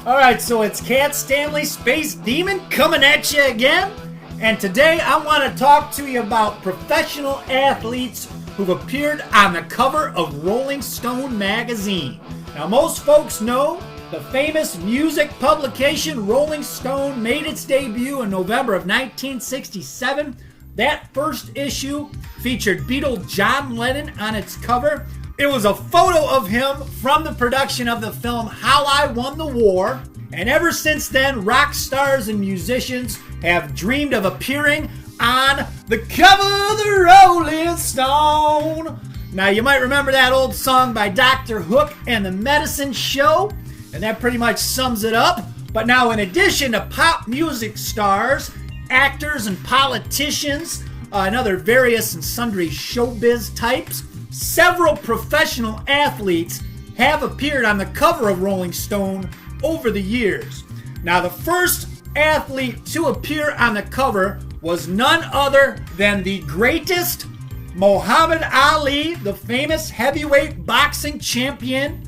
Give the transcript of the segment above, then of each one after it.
All right, so it's Cat Stanley, Space Demon, coming at you again. And today I want to talk to you about professional athletes who've appeared on the cover of Rolling Stone magazine. Now, most folks know the famous music publication Rolling Stone made its debut in November of 1967. That first issue featured Beatle John Lennon on its cover. It was a photo of him from the production of the film How I Won the War. And ever since then, rock stars and musicians have dreamed of appearing on the cover of the Rolling Stone. Now, you might remember that old song by Dr. Hook and the Medicine Show, and that pretty much sums it up. But now, in addition to pop music stars, actors and politicians, and other various and sundry showbiz types, several professional athletes have appeared on the cover of Rolling Stone over the years. Now, the first athlete to appear on the cover was none other than the greatest Muhammad Ali, the famous heavyweight boxing champion.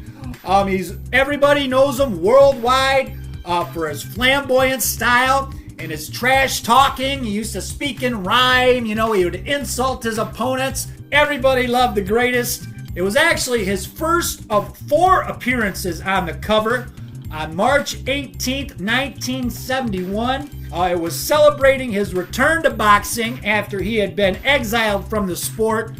Everybody knows him worldwide for his flamboyant style and his trash talking. He used to speak in rhyme. He would insult his opponents. Everybody loved the greatest. It was actually his first of 4 appearances on the cover on March 18th, 1971. It was celebrating his return to boxing after he had been exiled from the sport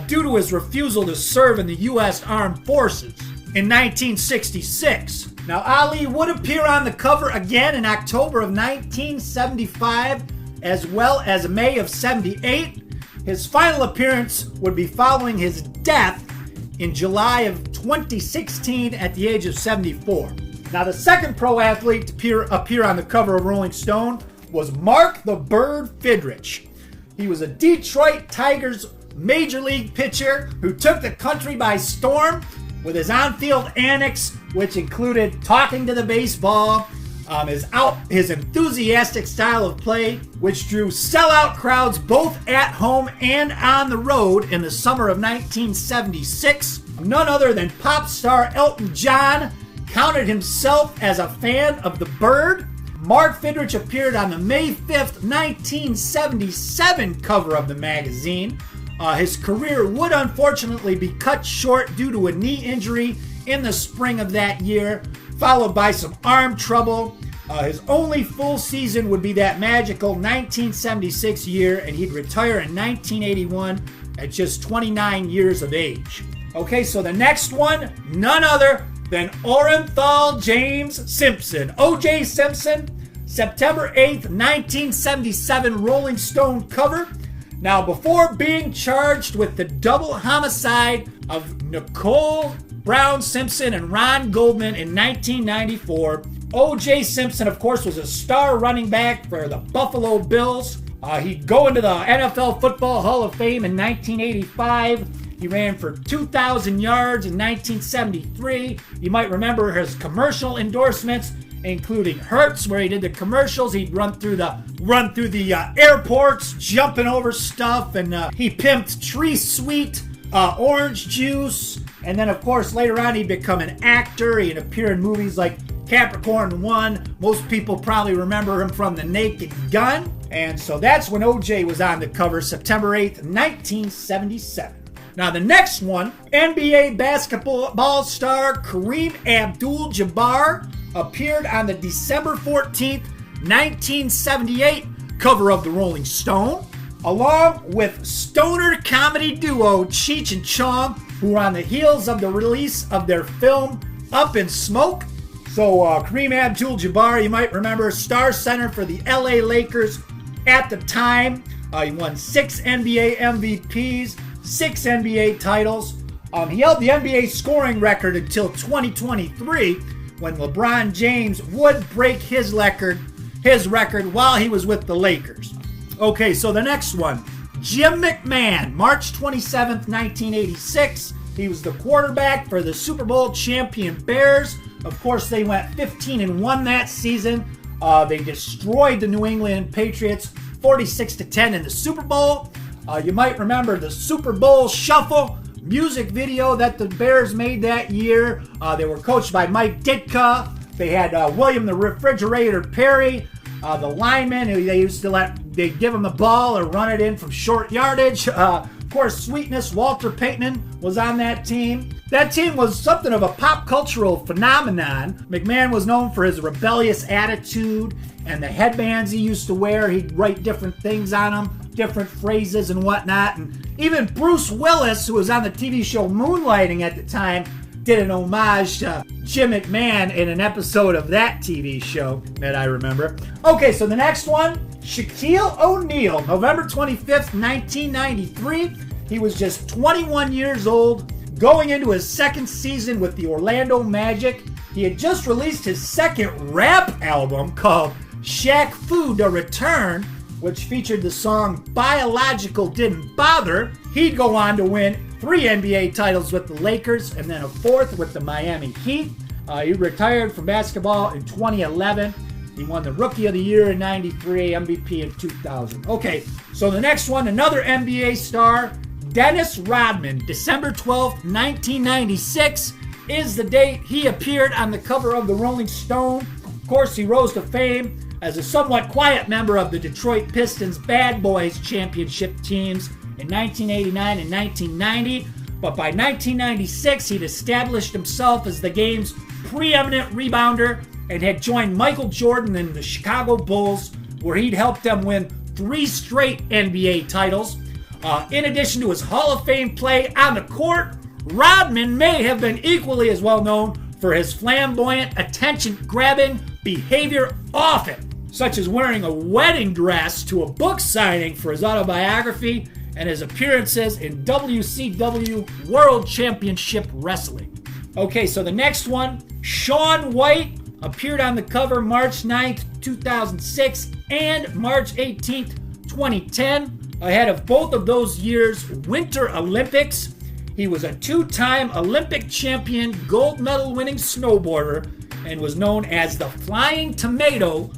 due to his refusal to serve in the U.S. Armed Forces in 1966. Now, Ali would appear on the cover again in October of 1975, as well as May of 78. His final appearance would be following his death in July of 2016 at the age of 74. Now, the second pro athlete to appear on the cover of Rolling Stone was Mark the Bird Fidrych. He was a Detroit Tigers major league pitcher who took the country by storm with his on-field antics, which included talking to the baseball, his enthusiastic style of play, which drew sellout crowds both at home and on the road in the summer of 1976. None other than pop star Elton John counted himself as a fan of the Bird. Mark Fidrych appeared on the May 5th, 1977 cover of the magazine. His career would unfortunately be cut short due to a knee injury in the spring of that year, followed by some arm trouble. His only full season would be that magical 1976 year, and he'd retire in 1981 at just 29 years of age. Okay, so the next one, none other than Orenthal James Simpson. O.J. Simpson, September 8th, 1977 Rolling Stone cover. Now, before being charged with the double homicide of Nicole Brown Simpson and Ron Goldman in 1994, O.J. Simpson, of course, was a star running back for the Buffalo Bills. He'd go into the NFL Football Hall of Fame in 1985. He ran for 2,000 yards in 1973. You might remember his commercial endorsements, including Hertz, where he did the commercials. He'd run through the airports, jumping over stuff, and he pimped Tree Sweet orange juice. And then, of course, later on, he'd become an actor. He'd appear in movies like Capricorn 1. Most people probably remember him from The Naked Gun. And so that's when OJ was on the cover, September 8th, 1977. Now, the next one, NBA basketball star Kareem Abdul-Jabbar appeared on the December 14th, 1978 cover of the Rolling Stone, along with stoner comedy duo Cheech and Chong, who were on the heels of the release of their film Up in Smoke. So Kareem Abdul-Jabbar, you might remember, star center for the LA Lakers at the time. He won 6 NBA MVPs, 6 NBA titles. He held the NBA scoring record until 2023, when LeBron James would break his record while he was with the Lakers. Okay, so the next one, Jim McMahon, March 27th, 1986. He was the quarterback for the Super Bowl champion Bears. Of course, they went 15-1 that season. They destroyed the New England Patriots 46-10 in the Super Bowl. You might remember the Super Bowl Shuffle music video that the Bears made that year. They were coached by Mike Ditka. They had William the Refrigerator Perry, the lineman who they used to they'd give him the ball or run it in from short yardage. Of course, Sweetness, Walter Payton was on that team. That team was something of a pop cultural phenomenon. McMahon was known for his rebellious attitude and the headbands he used to wear. He'd write different things on them, different phrases and whatnot. And even Bruce Willis, who was on the TV show Moonlighting at the time, did an homage to Jim McMahon in an episode of that TV show that I remember. Okay, so the next one, Shaquille O'Neal, November 25th, 1993. He was just 21 years old, going into his second season with the Orlando Magic. He had just released his second rap album called Shaq Fu Da Return, which featured the song Biological Didn't Bother. He'd go on to win 3 NBA titles with the Lakers and then a 4th with the Miami Heat. He retired from basketball in 2011. He won the Rookie of the Year in 93, MVP in 2000. Okay, so the next one, another NBA star, Dennis Rodman, December 12th, 1996 is the date he appeared on the cover of the Rolling Stone. Of course, he rose to fame as a somewhat quiet member of the Detroit Pistons Bad Boys championship teams in 1989 and 1990, but by 1996 he'd established himself as the game's preeminent rebounder and had joined Michael Jordan in the Chicago Bulls, where he'd helped them win 3 straight NBA titles. In addition to his Hall of Fame play on the court, Rodman may have been equally as well known for his flamboyant, attention-grabbing behavior off it, such as wearing a wedding dress to a book signing for his autobiography and his appearances in WCW World Championship Wrestling. Okay, so the next one, Shaun White, appeared on the cover March 9th, 2006 and March 18th, 2010. Ahead of both of those years' Winter Olympics, he was a 2-time Olympic champion, gold medal winning snowboarder, and was known as the Flying Tomato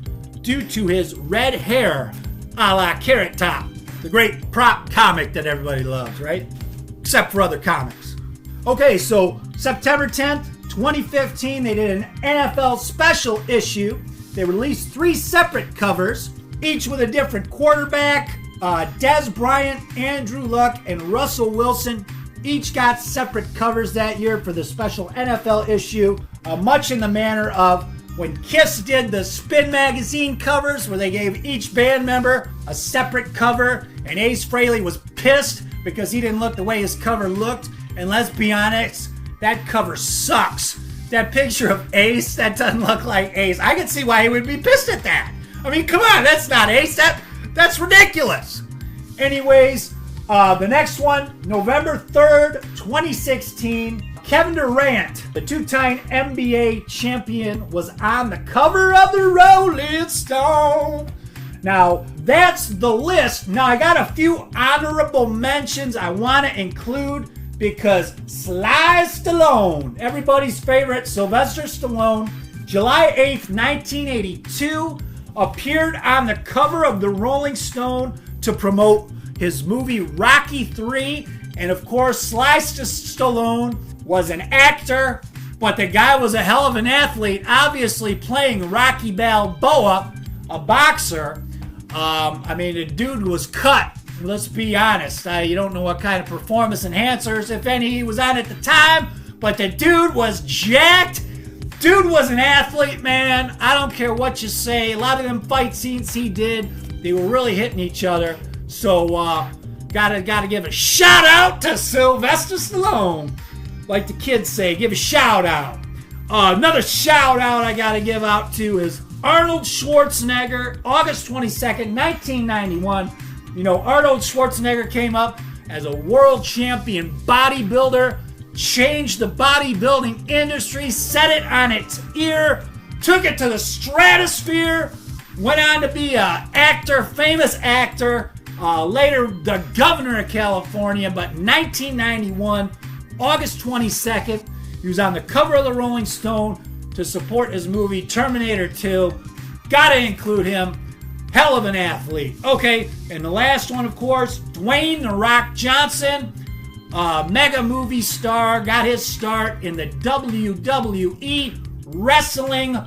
due to his red hair a la Carrot Top. The great prop comic that everybody loves, right? Except for other comics. Okay, so September 10th, 2015, they did an NFL special issue. They released 3 separate covers, each with a different quarterback. Dez Bryant, Andrew Luck, and Russell Wilson each got separate covers that year for the special NFL issue, much in the manner of when Kiss did the Spin magazine covers, where they gave each band member a separate cover, and Ace Frehley was pissed because he didn't look the way his cover looked. And let's be honest, that cover sucks. That picture of Ace, that doesn't look like Ace. I can see why he would be pissed at that. I mean, come on, that's not Ace. That's ridiculous. Anyways, the next one, November 3rd, 2016, Kevin Durant, the 2-time NBA champion, was on the cover of the Rolling Stone. Now, that's the list. Now, I got a few honorable mentions I want to include because Sly Stallone, everybody's favorite Sylvester Stallone, July 8th, 1982, appeared on the cover of the Rolling Stone to promote his movie Rocky III. And of course, Sly Stallone was an actor, but the guy was a hell of an athlete, obviously playing Rocky Balboa, a boxer. I mean, the dude was cut. Let's be honest. You don't know what kind of performance enhancers, if any, he was on at the time, but the dude was jacked. Dude was an athlete, man. I don't care what you say. A lot of them fight scenes he did, they were really hitting each other. So, gotta give a shout out to Sylvester Stallone. Like the kids say, give a shout out. Another shout out I gotta give out to is Arnold Schwarzenegger, August 22nd, 1991. You know, Arnold Schwarzenegger came up as a world champion bodybuilder, changed the bodybuilding industry, set it on its ear, took it to the stratosphere, went on to be an actor, famous actor, later the governor of California, but 1991, August 22nd, he was on the cover of the Rolling Stone to support his movie Terminator 2. Gotta include him. Hell of an athlete. Okay, and the last one, of course, Dwayne "The Rock" Johnson, mega movie star, got his start in the WWE wrestling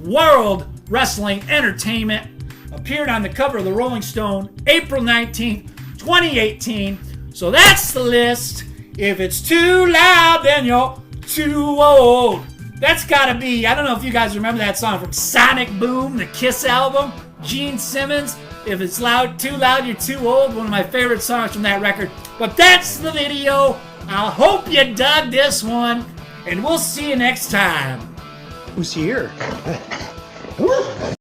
world wrestling entertainment. Appeared on the cover of the Rolling Stone April 19th, 2018. So that's the list. If it's too loud, then you're too old. That's gotta be, I don't know if you guys remember that song from Sonic Boom, the Kiss album. Gene Simmons, if it's too loud, you're too old. One of my favorite songs from that record. But that's the video. I hope you dug this one, and we'll see you next time. Who's here?